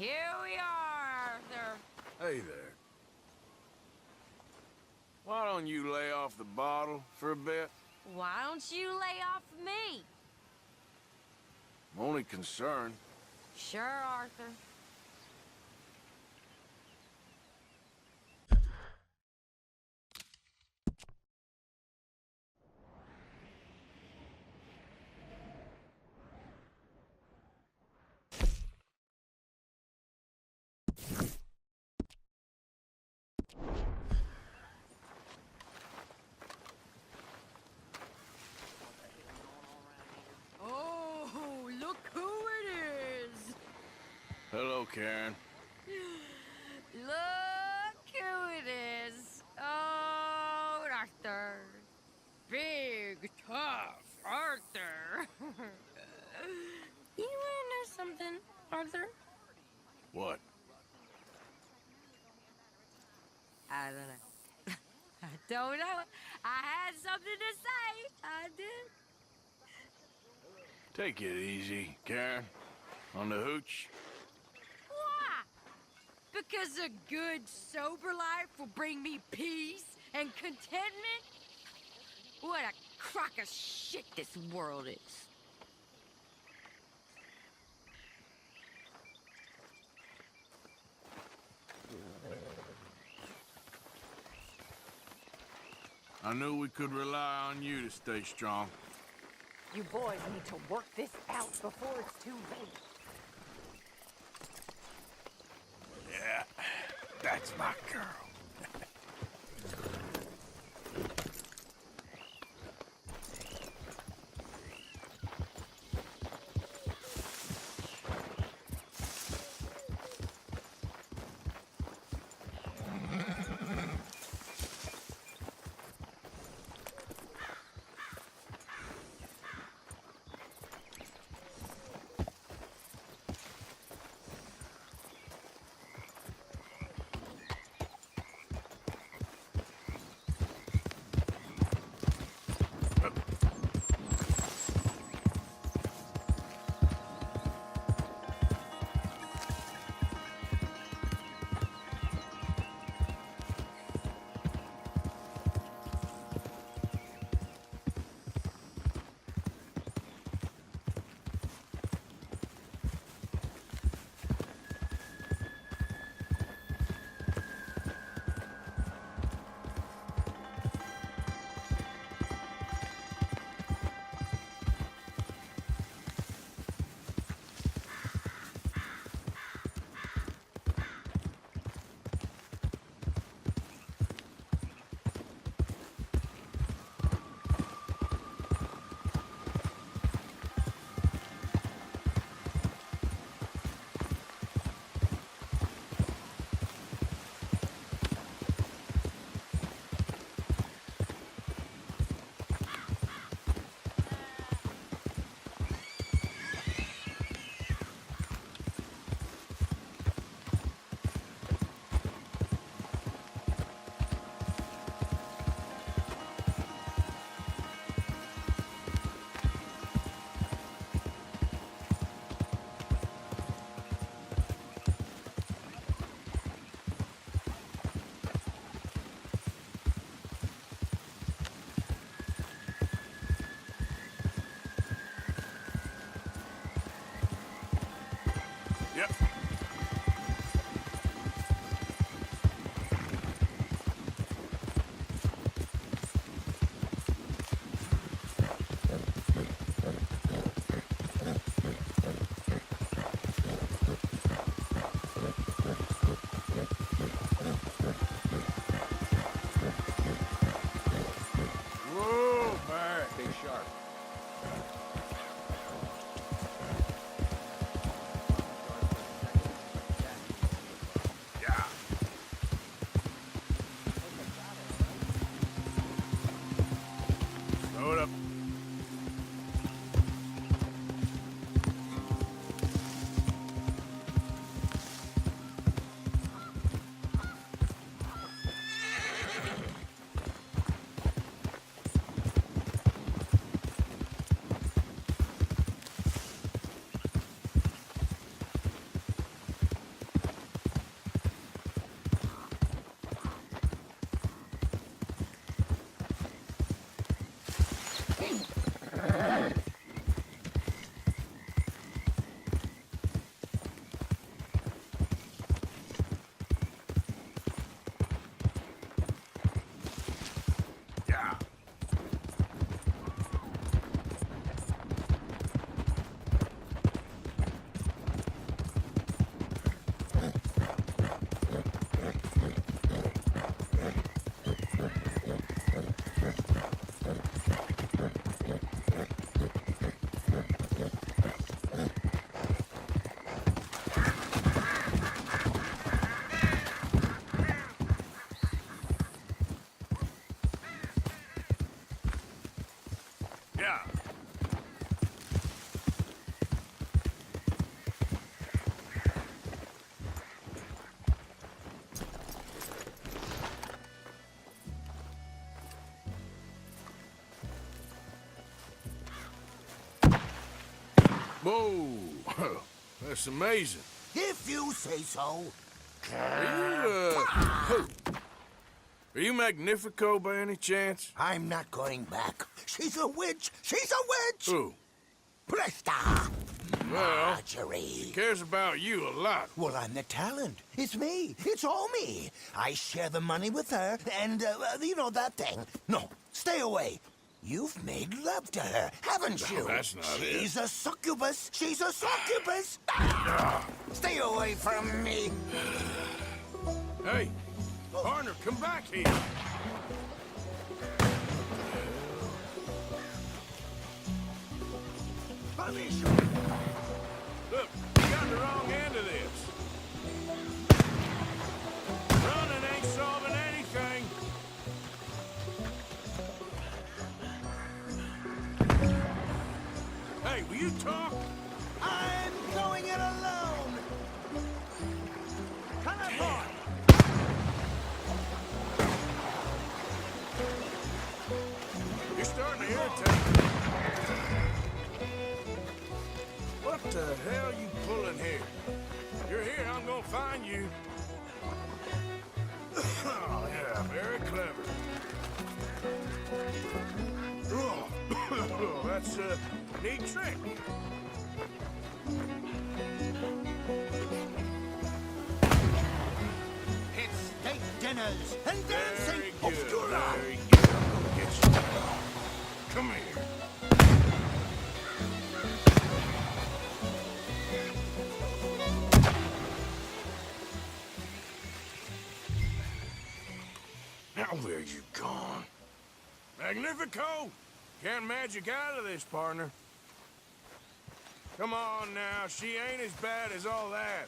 Here we are, Arthur. Hey there. Why don't you lay off the bottle for a bit? Why don't you lay off me? I'm only concerned. Sure, Arthur. Oh, look who it is! Hello, Karen. Look who it is! Oh, Arthur. Big, tough Arthur. You wanna know something, Arthur? What? I don't know. I don't know. I had something to say. I did. Take it easy, Karen. On the hooch? Why? Because a good, sober life will bring me peace and contentment? What a crock of shit this world is. I knew we could rely on you to stay strong. You boys need to work this out before it's too late. Yeah, that's my girl. Whoa, that's amazing. If you say so. Are you Magnifico by any chance? I'm not going back. She's a witch! She's a witch! Who? Presta! Well, Marjorie. she cares about you a lot. Well, I'm the talent. It's me. It's all me. I share the money with her, and, you know that thing. No, stay away. You've made love to her, haven't you? No, that's not it. She's a succubus. She's a succubus. Stay away from me. Hey, partner, come back here. Punish Look, you got the wrong end of this. Running ain't solving anything. Hey, will you talk? I'm going it alone. Come on. You're starting to irritate me. What the hell you pulling here? You're here, I'm gonna find you. Oh, yeah, very clever. Oh, that's a neat trick. It's steak dinners and dancing. Very good, Obscura. very good. I'm gonna get you. Come here. Now where you gone? Magnifico! Can't magic out of this, partner. Come on now, she ain't as bad as all that.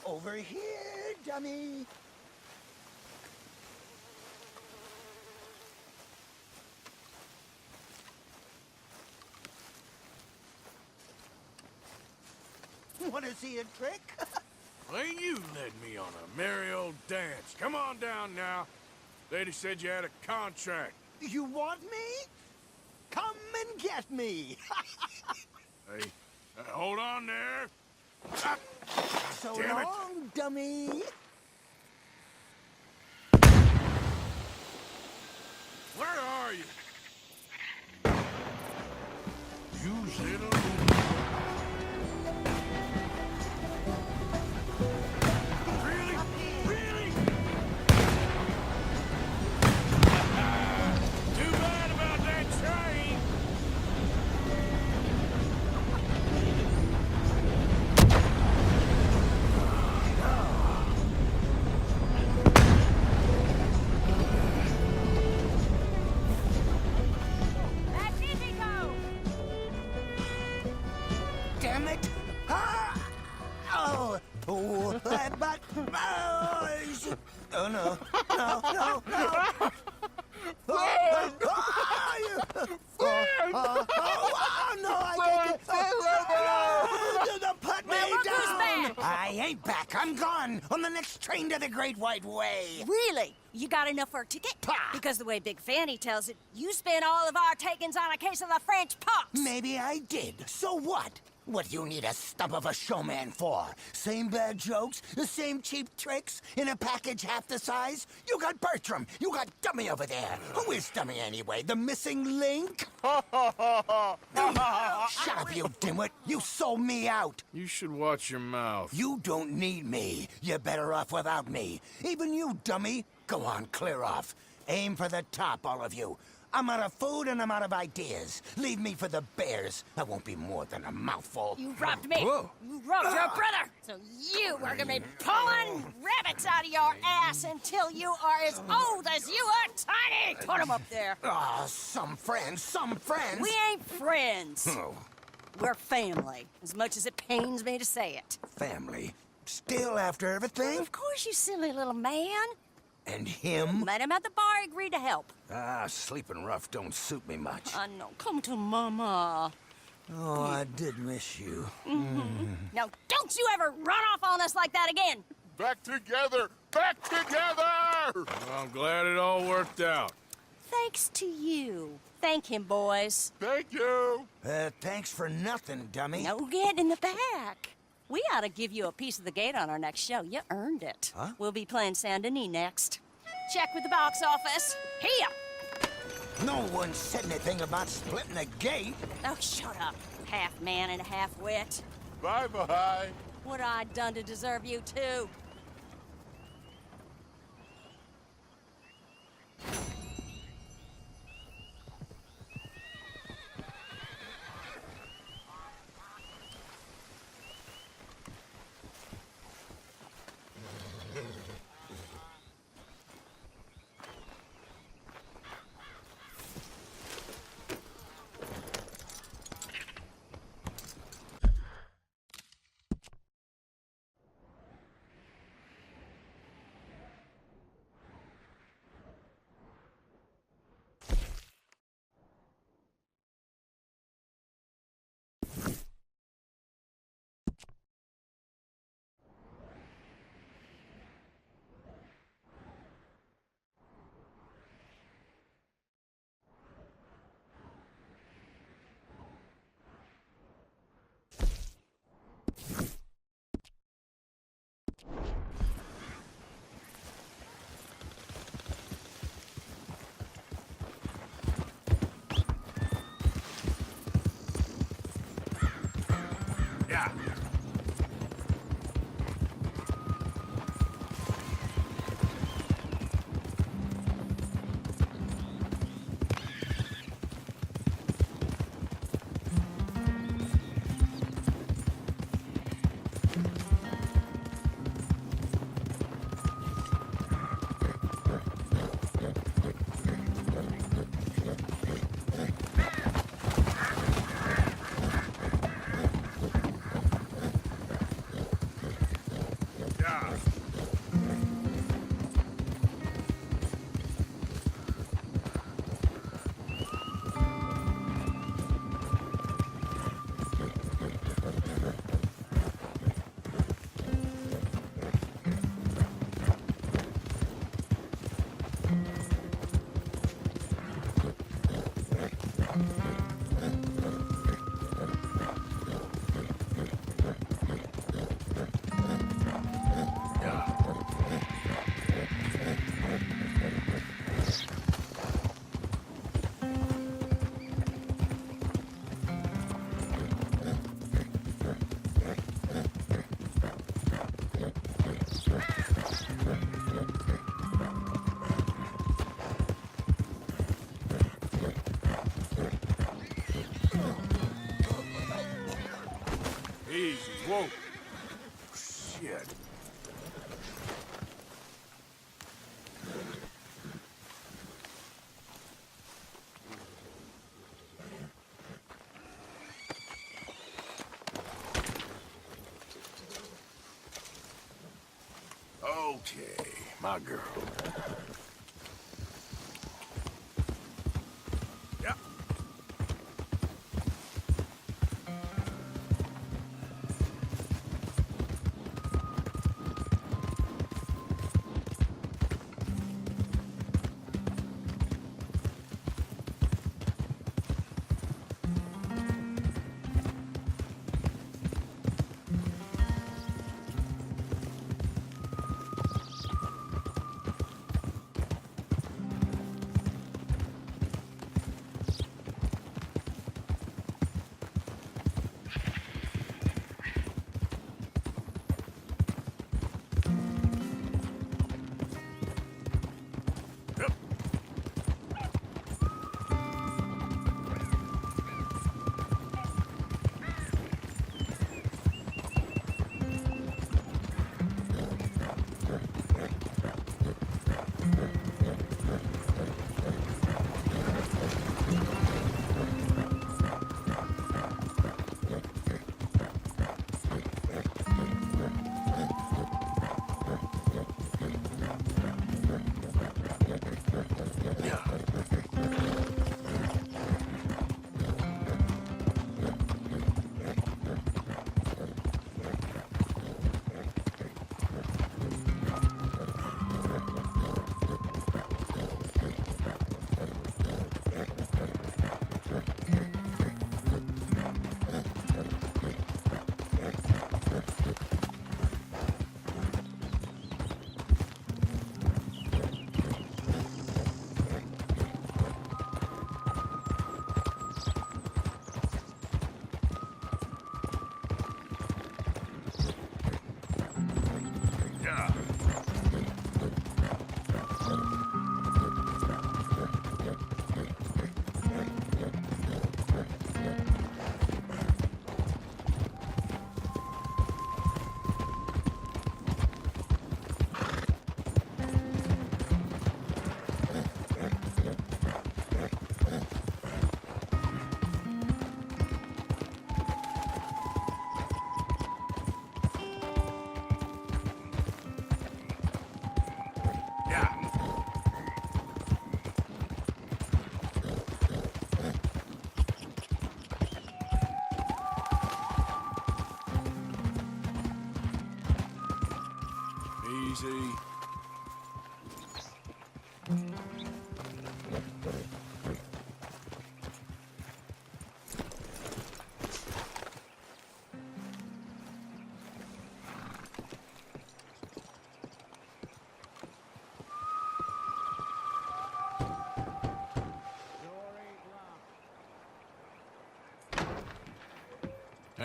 Over here, dummy. Want to see a trick? Well, you led me on a merry old dance. Come on down now. Lady said you had a contract. You want me? Come and get me. Hey, hold on there. So Damn it. long, dummy. Where are you? You little... Really? Really? Too bad about that train. Magnifico! Damn it. Ah! Oh, oh, but, oh no, no, no, no. No, I can't. Put me Well, look who's down. back. I ain't back. I'm gone on the next train to the Great White Way. Really? You got enough for a ticket? Pah. Because the way Big Fanny tells it, you spent all of our takings on a case of the French pox. Maybe I did. So what? What do you need a stump of a showman for? Same bad jokes, the same cheap tricks, in a package half the size? You got Bertram, you got Dummy over there. Who is Dummy anyway? The missing link? Shut up, you dimwit. You sold me out. You should watch your mouth. You don't need me. You're better off without me. Even you, dummy. Go on, clear off. Aim for the top, all of you. I'm out of food and I'm out of ideas. Leave me for the bears. I won't be more than a mouthful. You robbed me. Whoa. You robbed your brother. So you are gonna be pulling rabbits out of your ass until you are as old as you are tiny. Put 'em up there. Ah, some friends, some friends. We ain't friends. Oh, We're family, as much as it pains me to say it. family. Still after everything? Of course, you silly little man. And him? Met him at the bar, agreed to help. Ah, sleeping rough don't suit me much. I know. Come to Mama. Oh, I did miss you. Now, don't you ever run off on us like that again! Back together! Back together! Well, I'm glad it all worked out. Thanks to you. Thank him, boys. Thank you! Thanks for nothing, dummy. No get in the back. We ought to give you a piece of the gate on our next show. You earned it. Huh? We'll be playing Saint Denis next. Check with the box office. Here! No one said anything about splitting the gate. Oh, shut up. Half man and half wit. Bye-bye. What I done to deserve you, too? Yeah. Easy, whoa. Shit. Okay, my girl. Yep.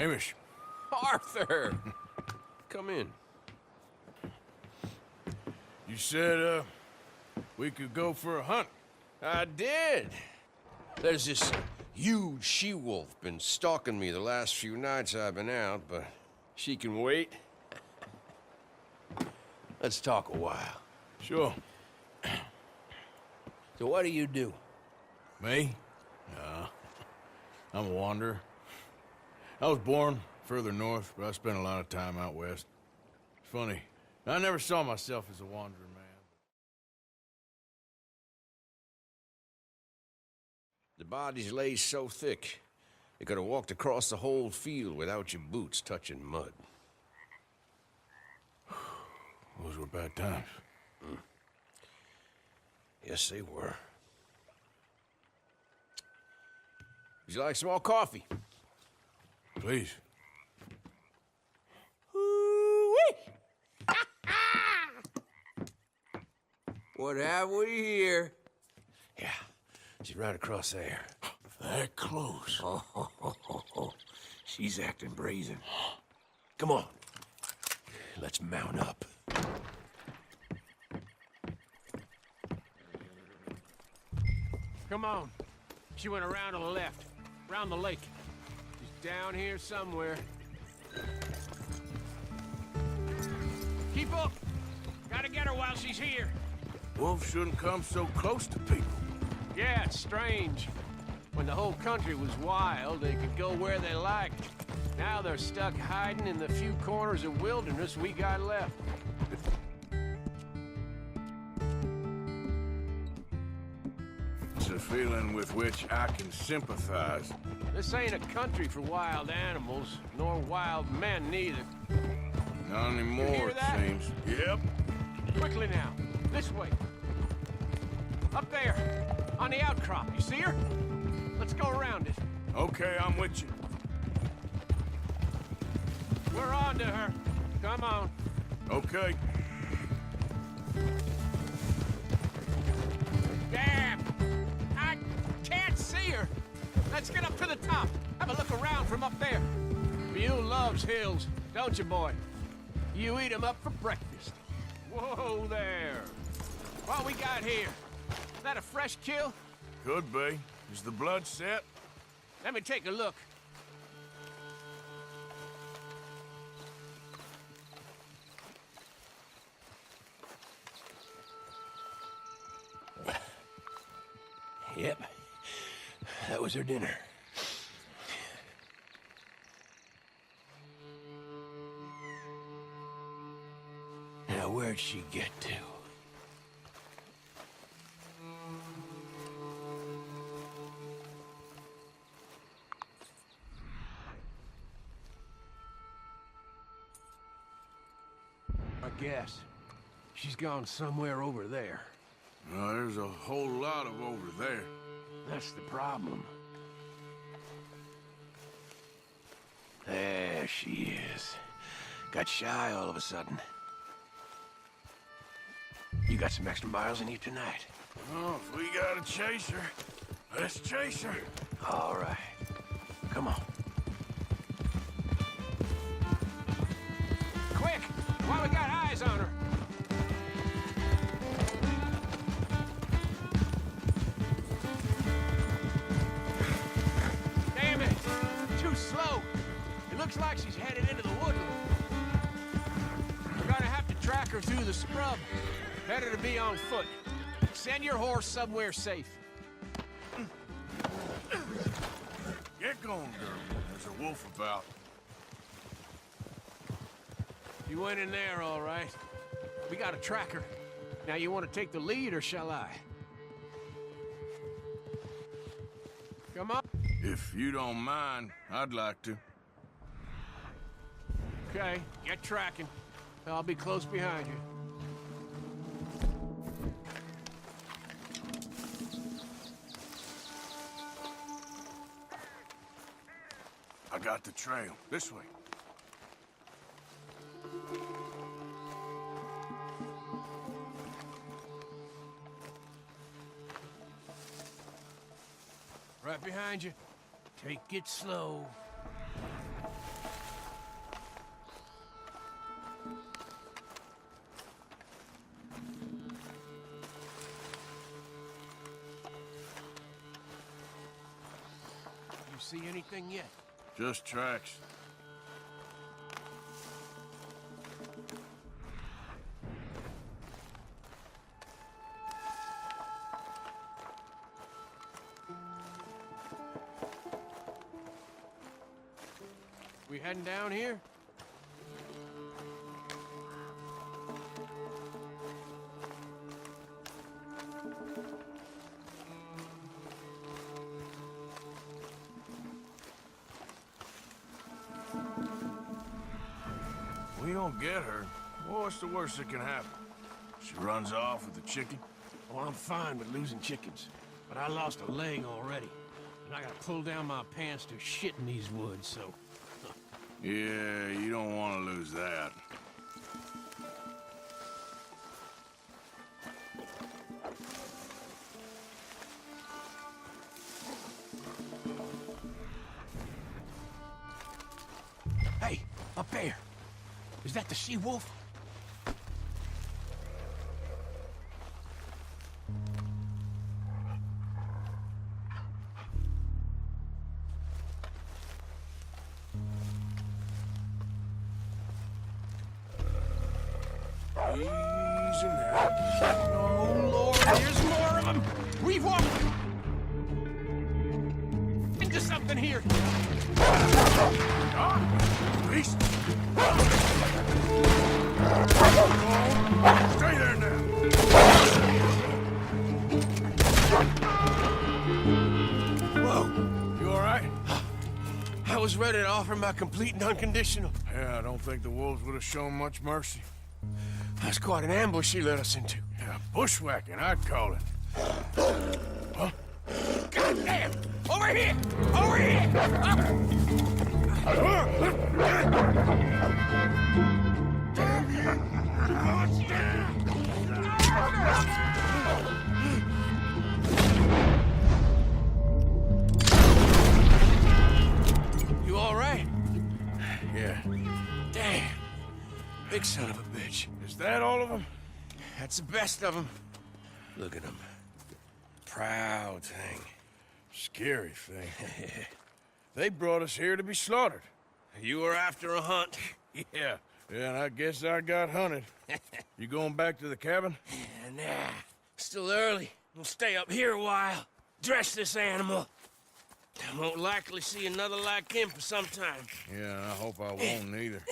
Hamish. Arthur! Come in. You said, we could go for a hunt. I did. There's this huge she-wolf been stalking me the last few nights I've been out, but she can wait. Let's talk a while. Sure. So what do you do? Me? Nah. I'm a wanderer. I was born further north, but I spent a lot of time out west. It's funny. I never saw myself as a wanderer, man. The bodies lay so thick, you could have walked across the whole field without your boots touching mud. Those were bad times. Yes, they were. Would you like some more coffee? Please. What have we here? Yeah, she's right across there. That close. Oh, she's acting brazen. Come on, let's mount up. Come on. She went around to the left, around the lake. She's down here somewhere. Keep up! Gotta get her while she's here. Wolves shouldn't come so close to people. Yeah, it's strange. When the whole country was wild, they could go where they liked. Now they're stuck hiding in the few corners of wilderness we got left. It's a feeling with which I can sympathize. This ain't a country for wild animals, nor wild men neither. Not anymore, You hear it that? seems. Yep. Quickly now, this way. Up there, on the outcrop, you see her? Let's go around it. Okay, I'm with you. We're on to her. Come on. Okay. Damn! I can't see her. Let's get up to the top. Have a look around from up there. Mule loves hills, don't you, boy? You eat 'em up for breakfast. Whoa there. What we got here? Is that a fresh kill? Could be. Is the blood set? Let me take a look. Yep, that was her dinner. Now, where'd she get to? I guess. She's gone somewhere over there. There's a whole lot of over there. That's the problem. There she is. Got shy all of a sudden. You got some extra miles in you tonight. Oh, if we gotta chase her, let's chase her. All right. Come on. Quick! While we got eyes on her. Damn it! Too slow. It looks like she's headed into the woodland. We're gonna have to track her through the scrub. Better to be on foot. Send your horse somewhere safe. Get going, girl. There's a wolf about. You went in there, all right. We got a tracker. Now, you want to take the lead, or shall I? Come on. If you don't mind, I'd like to. Okay, get tracking. I'll be close behind you. I got the trail. This way. Right behind you. Take it slow. see anything yet? Just tracks. We heading down here? We don't get her. Well, what's the worst that can happen? She runs off with the chicken? Oh, I'm fine with losing chickens, but I lost a leg already. And I gotta pull down my pants to shit in these woods, so... Yeah, you don't want to lose that. Hey, up there! Is that the she-wolf? Easy now. Oh, Lord, there's more of them! We've walked into something here! Beast! Stay there now! Whoa! You all right? I was ready to offer my complete and unconditional. Yeah, I don't think the wolves would have shown much mercy. That's quite an ambush he led us into. Yeah, bushwhacking, I'd call it. Huh? Goddamn! Over here! Over here! You all right? Yeah. Damn. Big son of a bitch. Is that all of them? That's the best of them. Look at him. Proud thing. Scary thing. They brought us here to be slaughtered. You were after a hunt. Yeah, and I guess I got hunted. You going back to the cabin? Nah, still early. We'll stay up here a while. Dress this animal. I won't likely see another like him for some time. Yeah, I hope I won't either.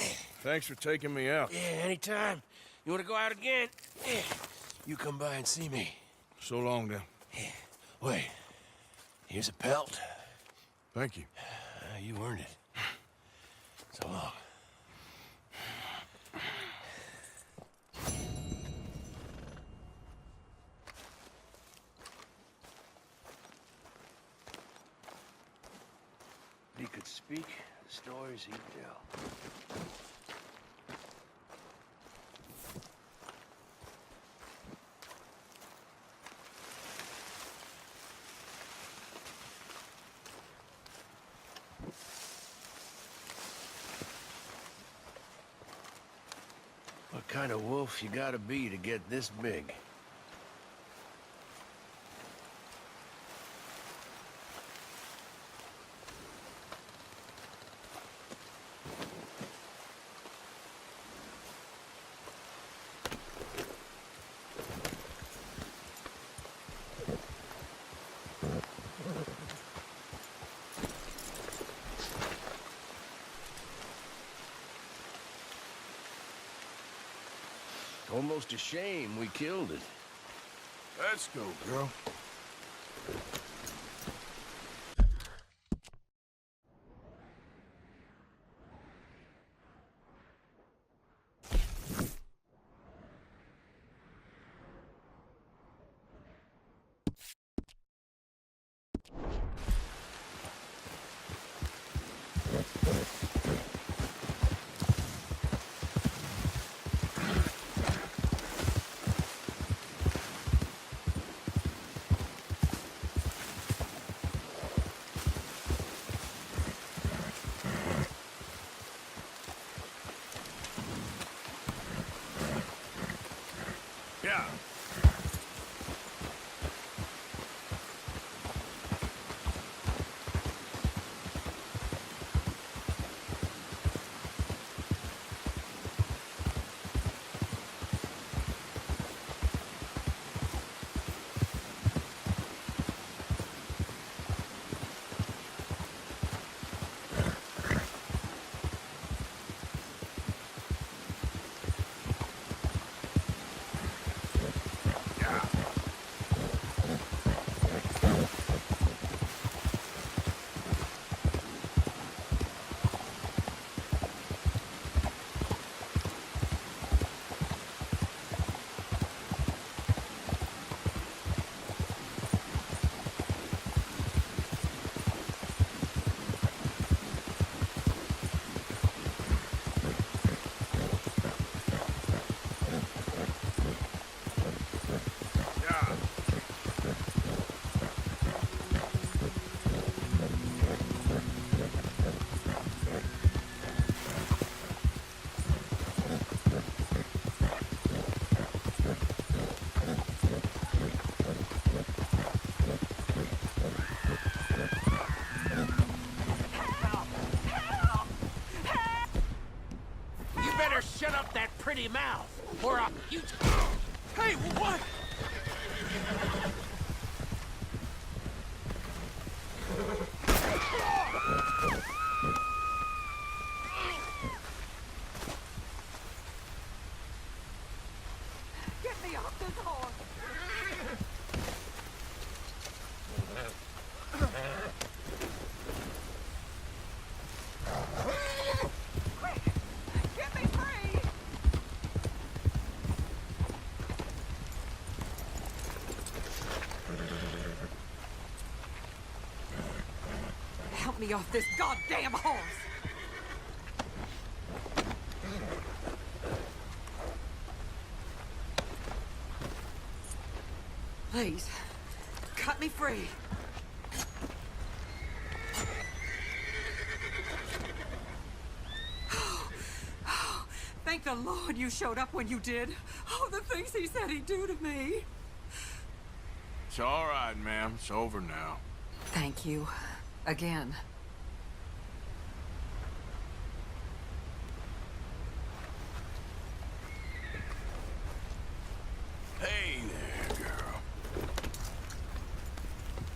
Thanks for taking me out. Yeah, anytime. You want to go out again? Yeah. You come by and see me. So long, then. Wait. Here's a pelt. Thank you. You earned it. So long. He could speak the stories he'd tell. What kind of wolf you gotta be to get this big? Almost a shame we killed it. Let's go, girl. shut up that pretty mouth, or I'll... You... Hey, what? Get me off this horse! Quick! Get me free! Help me off this goddamn horse! Please, cut me free. Thank the Lord you showed up when you did. Oh, the things he said he'd do to me. It's all right, ma'am. It's over now. Thank you. Again. Hey there, girl.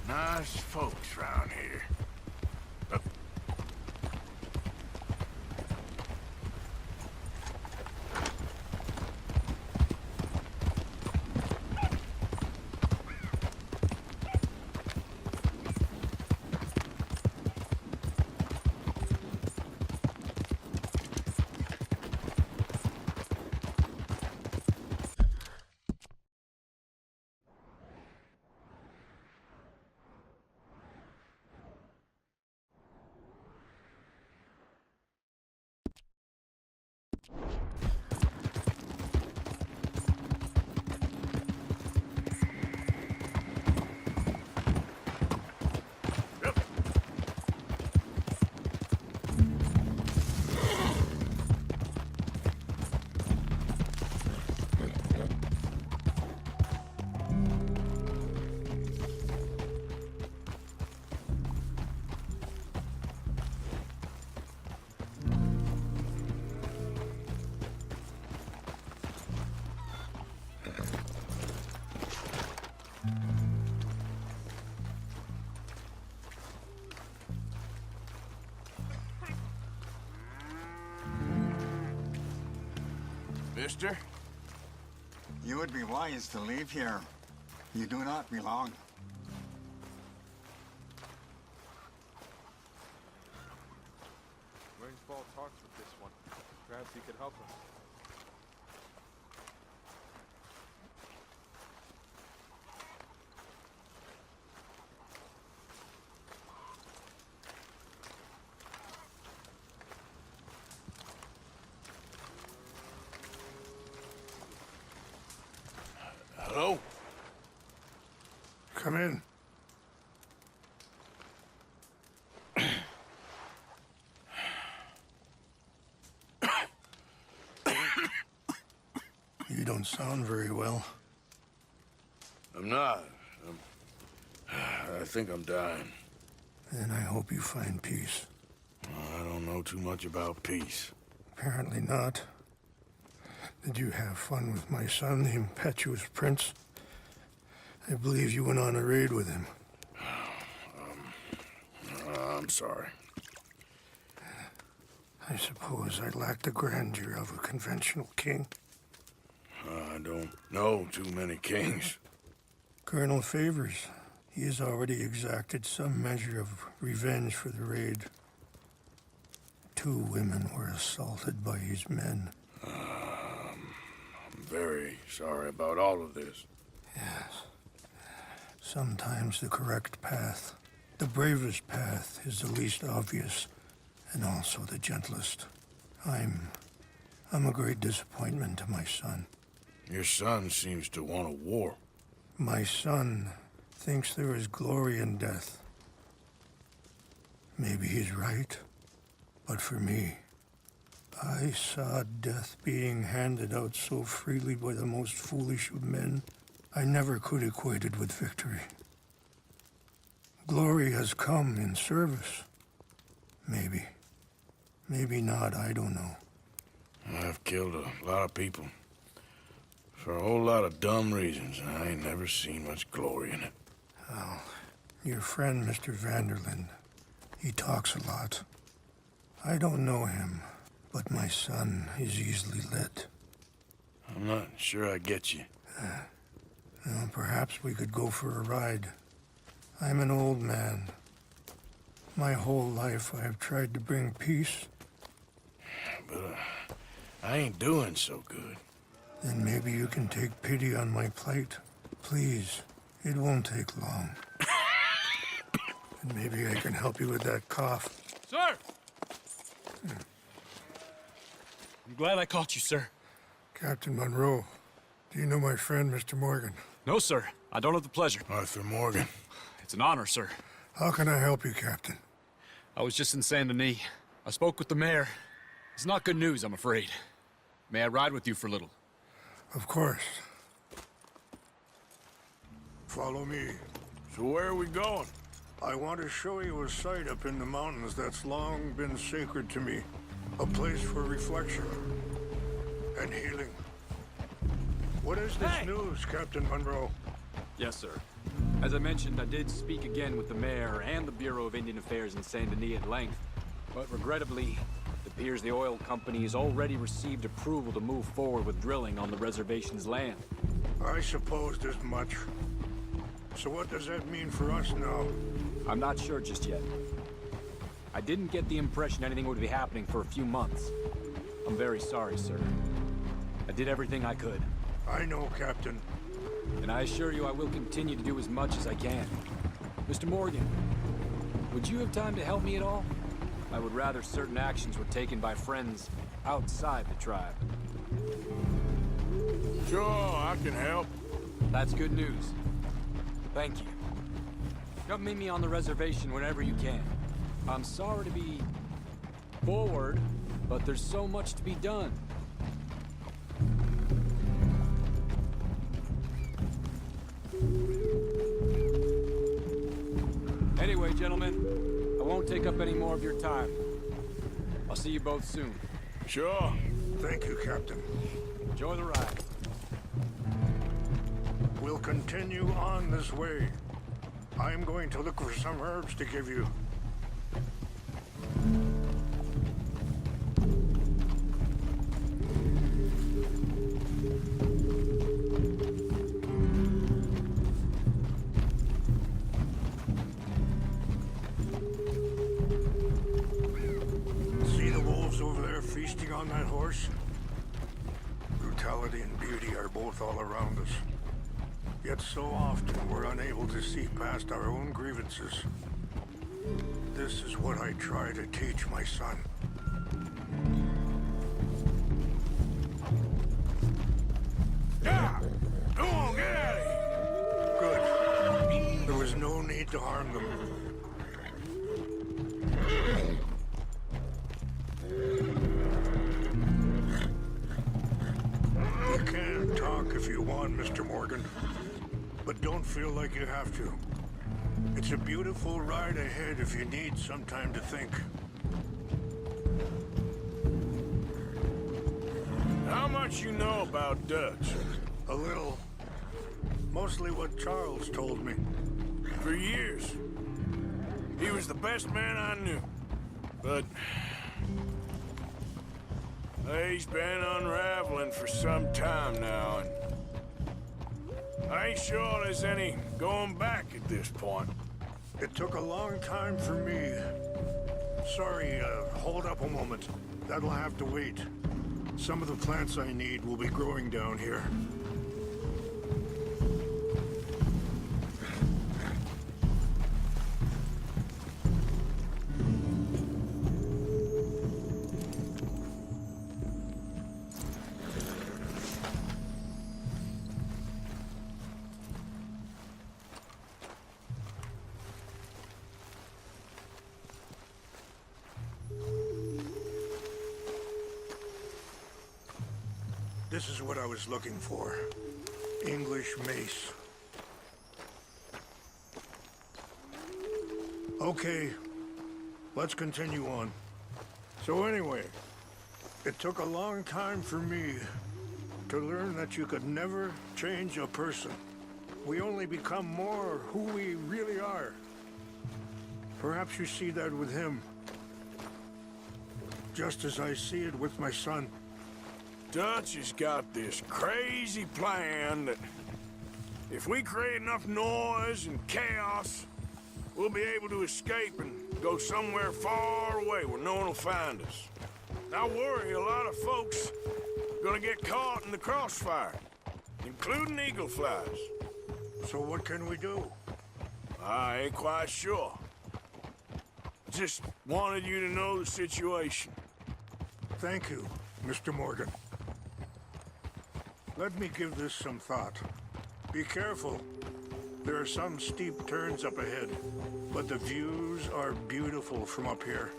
Nice folks round here. Mister? You would be wise to leave here. You do not belong. Rainsfall talks with this one. Perhaps he could help us. Hello? Come in. You don't sound very well. I'm not. I think I'm dying. Then I hope you find peace. I don't know too much about peace. Apparently not. Did you have fun with my son, the impetuous prince? I believe you went on a raid with him. I'm sorry. I suppose I lack the grandeur of a conventional king. I don't know too many kings. Colonel Favors, he has already exacted some measure of revenge for the raid. 2 women were assaulted by his men. I'm very sorry about all of this. Yes. Sometimes the correct path, the bravest path, is the least obvious and also the gentlest. I'm a great disappointment to my son. Your son seems to want a war. My son thinks there is glory in death. Maybe he's right, but for me, I saw death being handed out so freely by the most foolish of men, I never could equate it with victory. Glory has come in service. Maybe. Maybe not, I don't know. I've killed a lot of people. For a whole lot of dumb reasons, and I ain't never seen much glory in it. Well, your friend, Mr. Vanderlyn, he talks a lot. I don't know him, but my son is easily led. I'm not sure I get you. Well, perhaps we could go for a ride. I'm an old man. My whole life I have tried to bring peace. But I ain't doing so good. Then maybe you can take pity on my plight. Please, it won't take long. And maybe I can help you with that cough. Sir! I'm glad I caught you, sir. Captain Monroe, do you know my friend, Mr. Morgan? No, sir. I don't have the pleasure. Arthur Morgan. It's an honor, sir. How can I help you, Captain? I was just in Saint Denis. I spoke with the mayor. It's not good news, I'm afraid. May I ride with you for a little? Of course. Follow me. So where are we going? I want to show you a site up in the mountains that's long been sacred to me. A place for reflection and healing. What is this news, Captain Monroe? Yes, sir. As I mentioned, I did speak again with the mayor and the Bureau of Indian Affairs in Saint Denis at length. But regrettably, it appears the oil company has already received approval to move forward with drilling on the reservation's land. I supposed as much. So what does that mean for us now? I'm not sure just yet. I didn't get the impression anything would be happening for a few months. I'm very sorry, sir. I did everything I could. I know, Captain. And I assure you I will continue to do as much as I can. Mr. Morgan, would you have time to help me at all? I would rather certain actions were taken by friends outside the tribe. Sure, I can help. That's good news. Thank you. Come meet me on the reservation whenever you can. I'm sorry to be forward, but there's so much to be done. Anyway, gentlemen, I won't take up any more of your time. I'll see you both soon. Sure. Thank you, Captain. Enjoy the ride. We'll continue on this way. I'm going to look for some herbs to give you. See the wolves over there feasting on that horse? Brutality and beauty are both all around us. Yet so often we're unable to see past our own grievances. This is what I try to teach my son. Yeah! Go on, get out of here! Good. There was no need to harm them. You can talk if you want, Mr. Morgan. But don't feel like you have to. It's a beautiful ride ahead if you need some time to think. How much you know about Dutch? A little. Mostly what Charles told me. For years. He was the best man I knew. But he's been unraveling for some time now, and I ain't sure there's any going back at this point. It took a long time for me. Sorry, hold up a moment. That'll have to wait. Some of the plants I need will be growing down here. This is what I was looking for. English mace. Okay, let's continue on. So anyway, It took a long time for me to learn that you could never change a person. We only become more who we really are. Perhaps you see that with him, just as I see it with my son. Dutch has got this crazy plan that if we create enough noise and chaos, we'll be able to escape and go somewhere far away where no one will find us. I worry a lot of folks are gonna get caught in the crossfire, including eagle flies. So what can we do? I ain't quite sure. Just wanted you to know the situation. Thank you, Mr. Morgan. Let me give this some thought. Be careful. There are some steep turns up ahead, but the views are beautiful from up here.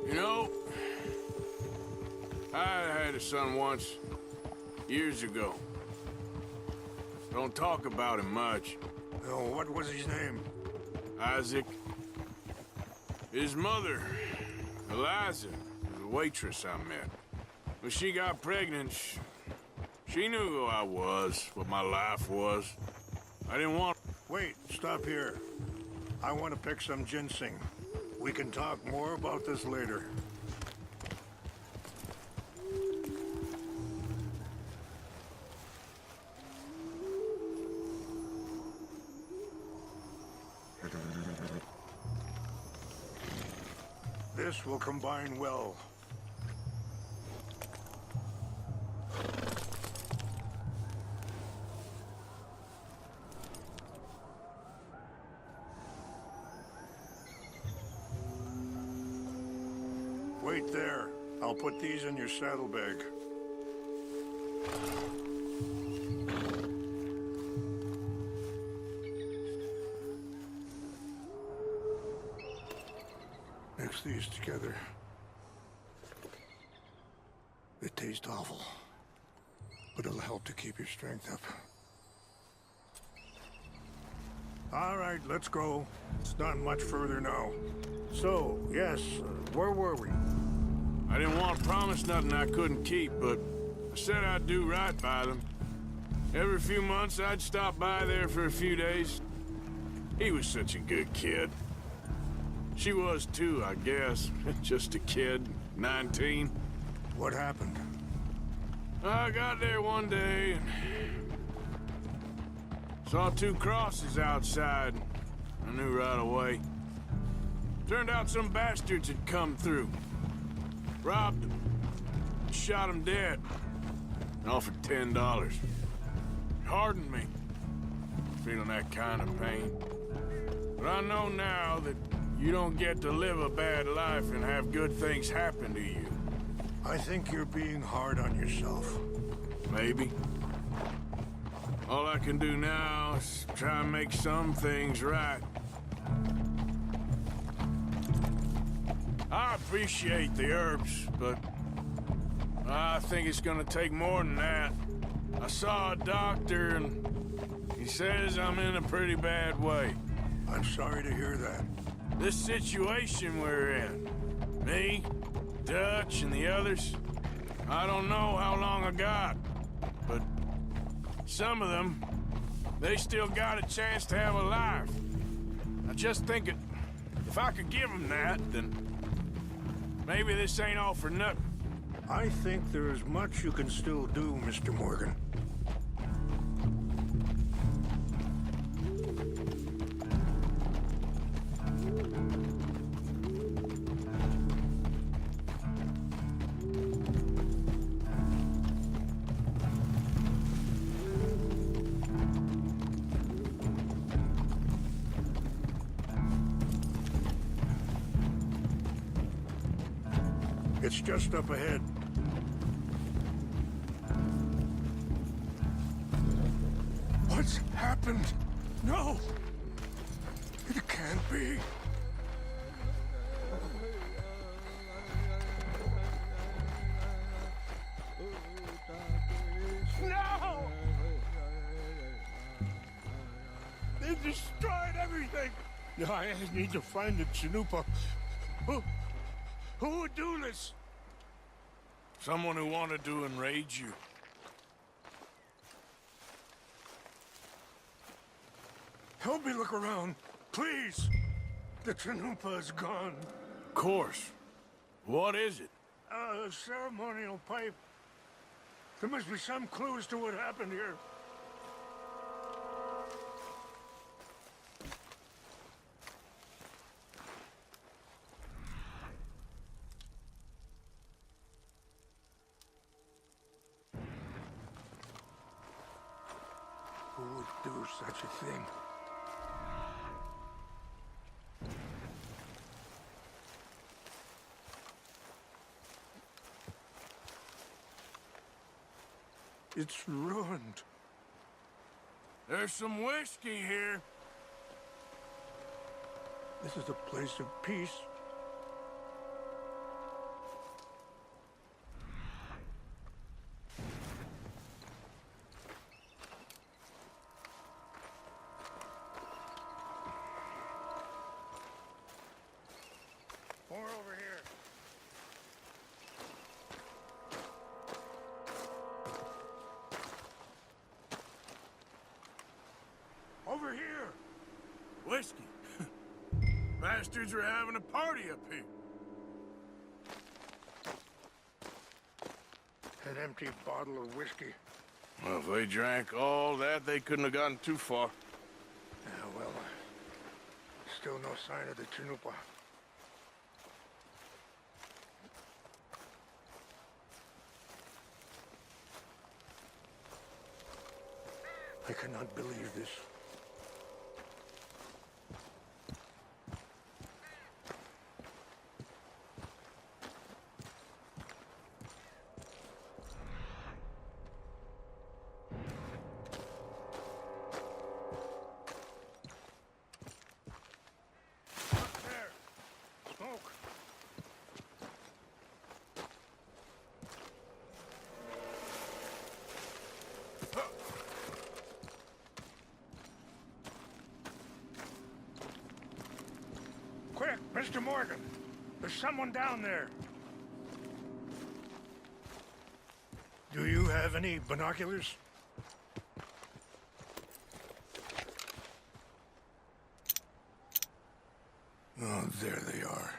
You know, I had a son once, years ago. Don't talk about him much. Oh, what was his name? Isaac. His mother, Eliza, was a waitress I met. When she got pregnant, she knew who I was, what my life was. I didn't want... Wait, stop here. I want to pick some ginseng. We can talk more about this later. This will combine well. Wait there. I'll put these in your saddlebag. Mix these together. It tastes awful, but it'll help to keep your strength up. All right, let's go. It's not much further now. So, yes, where were we? I didn't want to promise nothing I couldn't keep, but I said I'd do right by them. Every few months, I'd stop by there for a few days. He was such a good kid. She was too, I guess. Just a kid, 19. What happened? I got there one day and saw two crosses outside. I knew right away. Turned out some bastards had come through. Robbed them. Shot them dead. And offered $10. Hardened me. Feeling that kind of pain. But I know now that you don't get to live a bad life and have good things happen to you. I think you're being hard on yourself. Maybe. All I can do now is try and make some things right. I appreciate the herbs, but I think it's gonna take more than that. I saw a doctor and he says I'm in a pretty bad way. I'm sorry to hear that. This situation we're in, me, Dutch, and the others, I don't know how long I got, but some of them, they still got a chance to have a life. I just think if I could give them that, then maybe this ain't all for nothing. I think there is much you can still do, Mr. Morgan. It's just up ahead. What's happened? No! It can't be. No! They destroyed everything! I need to find the Chanupa. Who would do this? Someone who wanted to enrage you. Help me look around, please. The Chanupa is gone. Of course. What is it? A ceremonial pipe. There must be some clues to what happened here. Who would do such a thing? It's ruined. There's some whiskey here. This is a place of peace. More over here. Over here! Whiskey? Bastards are having a party up here. An empty bottle of whiskey. Well, if they drank all that, they couldn't have gotten too far. Yeah, well, still no sign of the Chanupa. I cannot believe this. Up there! Smoke! Quick, Mr. Morgan. There's someone down there. Do you have any binoculars? Oh, there they are.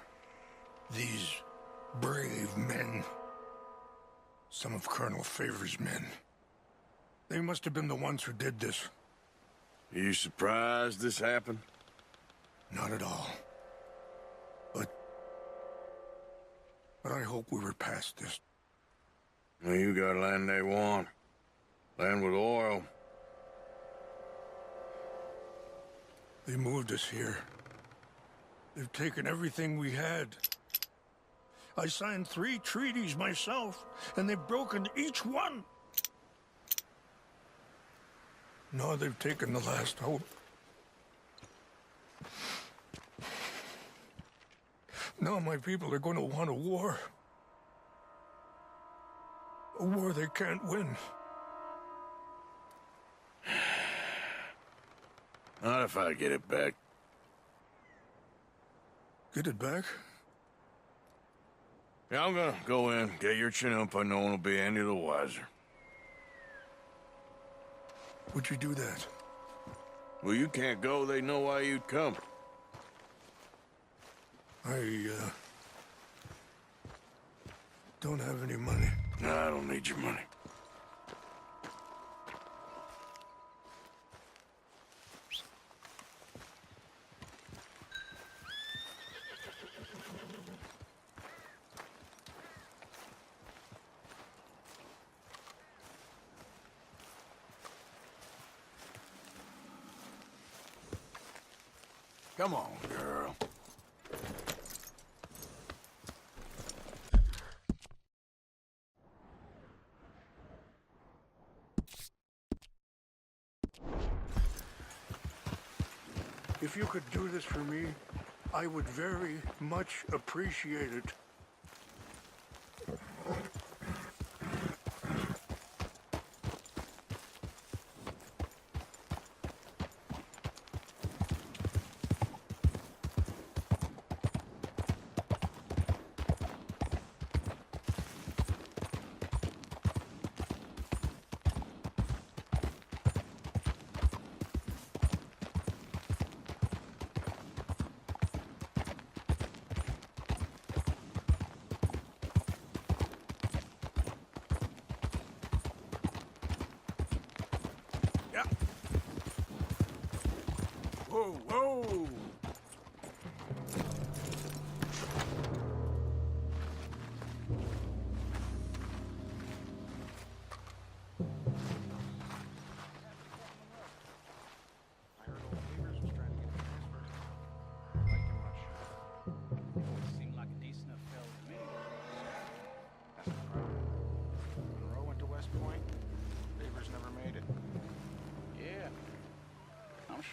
These brave men. Some of Colonel Favor's men. They must have been the ones who did this. Are you surprised this happened? Not at all. But I hope we were past this. Well, you got land they want. Land with oil. They moved us here. They've taken everything we had. I signed 3 treaties myself, and they've broken each one. Now they've taken the last hope. Now my people are going to want a war. A war they can't win. Not if I get it back. Get it back? Yeah, I'm gonna go in, get your Chanupa. No one will be any the wiser. Would you do that? Well, you can't go. They know why you'd come. I don't have any money. No, I don't need your money. Come on, girl. If you could do this for me, I would very much appreciate it. Whoa, whoa!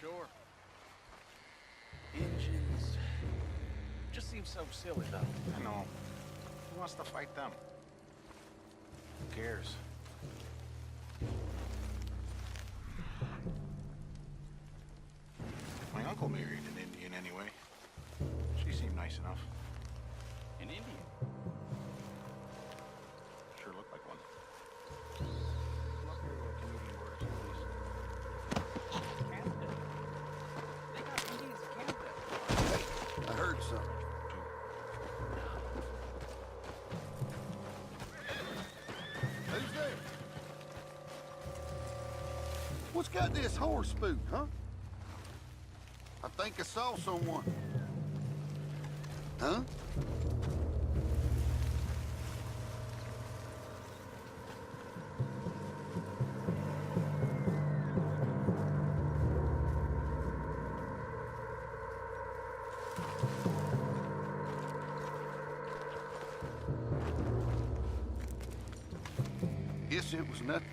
Sure. Engines just seem so silly, though. I know. Who wants to fight them? Who cares? My uncle married an Indian anyway. She seemed nice enough. An Indian? Sure looked like one. Come up here to a Canadian border, please. Canada? They got Indians in Canada. I heard something. Who's there? What's got this horse spook, huh? I think I saw someone. Huh? Guess it was nothing.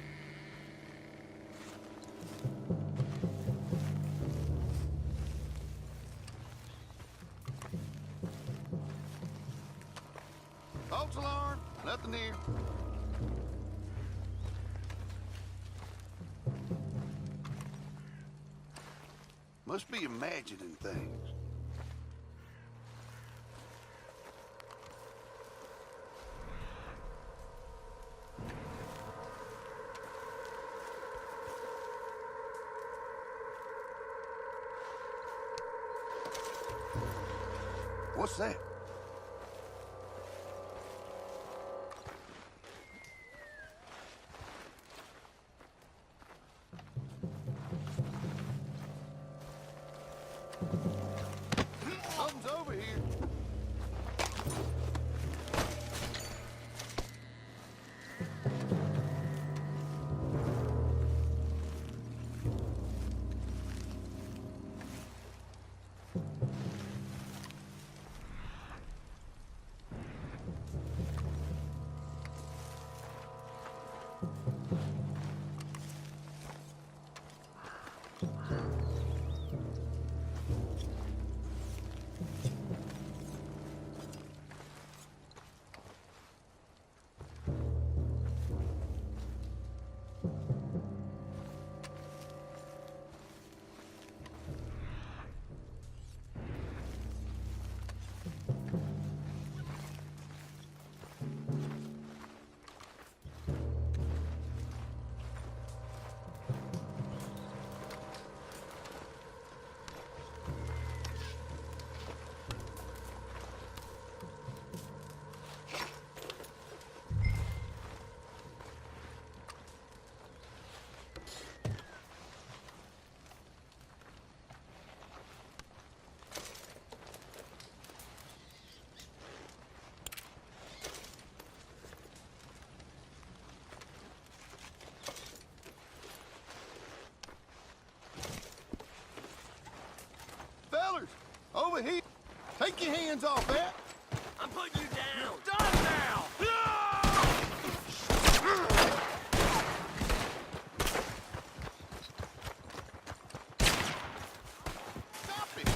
False alarm, nothing here. Must be imagining things. What's that? Something's over here. Fellers, over here. Take your hands off that. I'm putting you down. Done now. Stop it.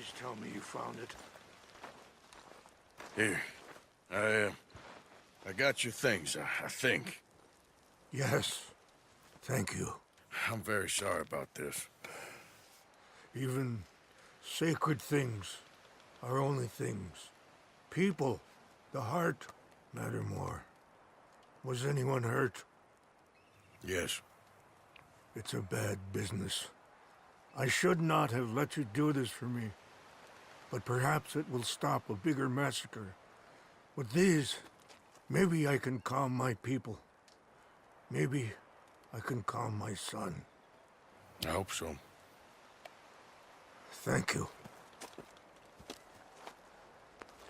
Please tell me you found it. Here. I got your things, I think. Yes. Thank you. I'm very sorry about this. Even sacred things are only things. People, the heart, matter more. Was anyone hurt? Yes. It's a bad business. I should not have let you do this for me. But perhaps it will stop a bigger massacre. With these, maybe I can calm my people. Maybe I can calm my son. I hope so. Thank you.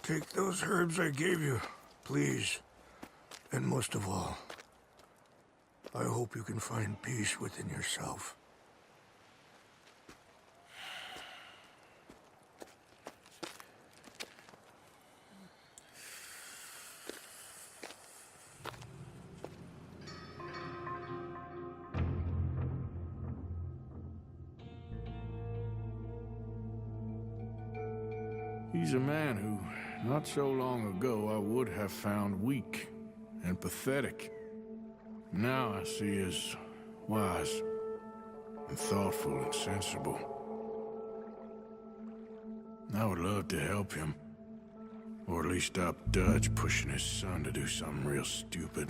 Take those herbs I gave you, please. And most of all, I hope you can find peace within yourself. He's a man who, not so long ago, I would have found weak and pathetic. Now I see as wise and thoughtful and sensible. I would love to help him, or at least stop Dutch pushing his son to do something real stupid.